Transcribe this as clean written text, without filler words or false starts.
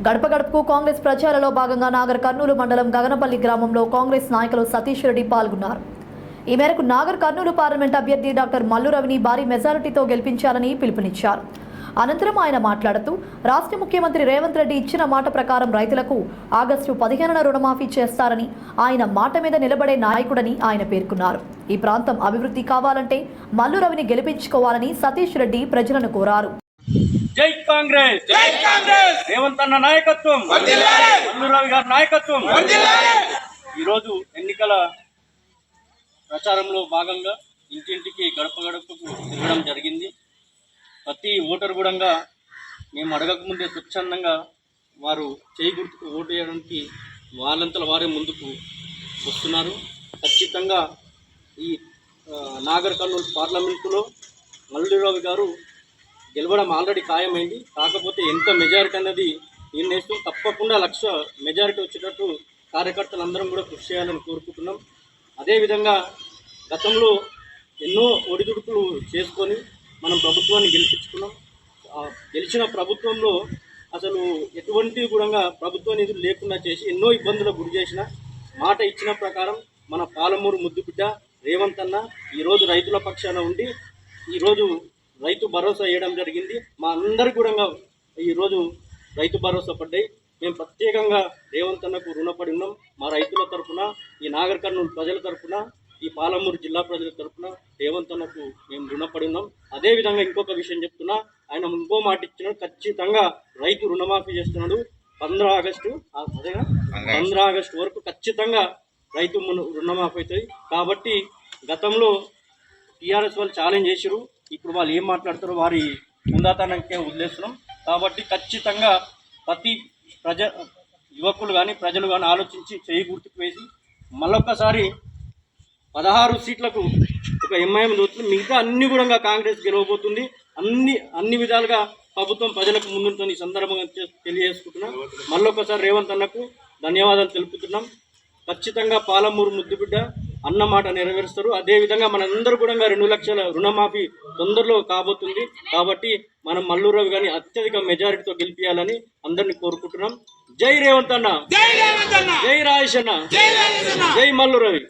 గడప గడపకు కాంగ్రెస్ ప్రచారంలో భాగంగా నాగర్ కర్నూలు మండలం గగనపల్లి గ్రామంలో కాంగ్రెస్ నాయకులు సతీష్ రెడ్డి పాల్గొన్నారు. ఈ మేరకు నాగర్ కర్నూలు పార్లమెంట్ అభ్యర్థి డాక్టర్ మల్లు రవిని భారీ మెజారిటీతో గెలిపించాలని పిలుపునిచ్చారు. అనంతరం ఆయన మాట్లాడుతూ రాష్ట్ర ముఖ్యమంత్రి రేవంత్ రెడ్డి ఇచ్చిన మాట ప్రకారం రైతులకు ఆగస్టు 15న రుణమాఫీ చేస్తారని, ఆయన మాట మీద నిలబడే నాయకుడని ఆయన పేర్కొన్నారు. ఈ ప్రాంతం అభివృద్ధి కావాలంటే మల్లు రవిని గెలిపించుకోవాలని సతీష్ రెడ్డి ప్రజలను కోరారు. జై కాంగ్రెస్, జై కాంగ్రెస్. రేవంత్ అన్న నాయకత్వం, మల్లు రవి గారి నాయకత్వం. ఈరోజు ఎన్నికల ప్రచారంలో భాగంగా ఇంటింటికి గడప గడపకు తిరగడం జరిగింది. ప్రతి ఓటరు కూడా మేము అడగకముందే స్వచ్ఛందంగా వారు చేయి గుర్తుకు ఓటు వేయడానికి వాళ్ళంతలో వారే ముందుకు వస్తున్నారు. ఖచ్చితంగా ఈ నాగర్ కర్నూలు పార్లమెంటులో మల్లు రవి గారు గెలవడం ఆల్రెడీ ఖాయమైంది. కాకపోతే ఎంత మెజారిటీ అన్నది నిర్ణయిస్తూ తప్పకుండా 1,00,000 మెజారిటీ వచ్చేటట్టు కార్యకర్తలందరం కూడా కృషి చేయాలని కోరుకుంటున్నాం. అదేవిధంగా గతంలో ఎన్నో ఒడిదుడుకులు చేసుకొని మనం ప్రభుత్వాన్ని గెలిపించుకున్నాం. గెలిచిన ప్రభుత్వంలో అసలు ఎటువంటి కూడా ప్రభుత్వ నిధులు లేకుండా చేసి ఎన్నో ఇబ్బందులకు గురి చేసిన మాట ఇచ్చిన ప్రకారం మన పాలమూరు ముద్దుబిడ్డ రేవంత్ అన్న ఈరోజు రైతుల పక్షాన ఉండి ఈరోజు రైతు భరోసా వేయడం జరిగింది. మా అందరికీ కూడా ఈరోజు రైతు భరోసా పడ్డాయి. మేము ప్రత్యేకంగా రేవంత్ అన్నకు రుణపడి ఉన్నాం. మా రైతుల తరఫున, ఈ నాగర్ కర్నూలు ప్రజల తరఫున, ఈ పాలమూరు జిల్లా ప్రజల తరఫున రేవంత్ అన్నకు మేము రుణపడి ఉన్నాం. అదేవిధంగా ఇంకొక విషయం చెప్తున్నా, ఆయన ఇంకో మాట ఇచ్చినాడు, ఖచ్చితంగా రైతు రుణమాఫీ చేస్తున్నాడు. 15 ఆగస్టు వరకు ఖచ్చితంగా రైతు రుణమాఫీ అవుతుంది. కాబట్టి గతంలో టీఆర్ఎస్ వాళ్ళు ఛాలెంజ్ చేసారు. ఇప్పుడు వాళ్ళు ఏం మాట్లాడతారో వారి ముందాతనానికే వదిలేస్తున్నాం. కాబట్టి ఖచ్చితంగా ప్రతి యువకులు కానీ ప్రజలు కానీ ఆలోచించి చేయి గుర్తుకు వేసి మళ్ళొక్కసారి 16 సీట్లకు ఒక ఎంఐఎం దొరుకుతుంది. మిగతా అన్ని కూడా కాంగ్రెస్ గెలవబోతుంది. అన్ని విధాలుగా ప్రభుత్వం ప్రజలకు ముందుంటుంది. ఈ సందర్భంగా తెలియజేసుకుంటున్నాం. మళ్ళొక్కసారి రేవంత్ అన్నకు ధన్యవాదాలు తెలుపుతున్నాం. ఖచ్చితంగా పాలమూరు ముద్దుబిడ్డ అన్న మాట నెరవేరుస్తారు. అదేవిధంగా మనందరూ కూడా 2 లక్షల రుణమాఫీ తొందరలో కాబోతుంది. కాబట్టి మనం మల్లు రవి గారిని అత్యధిక మెజారిటీతో గెలిపించాలని అందరినీ కోరుకుంటున్నాం. జై రేవంత్ అన్న, జై రాజేష్ అన్న, జై మల్లు రవి.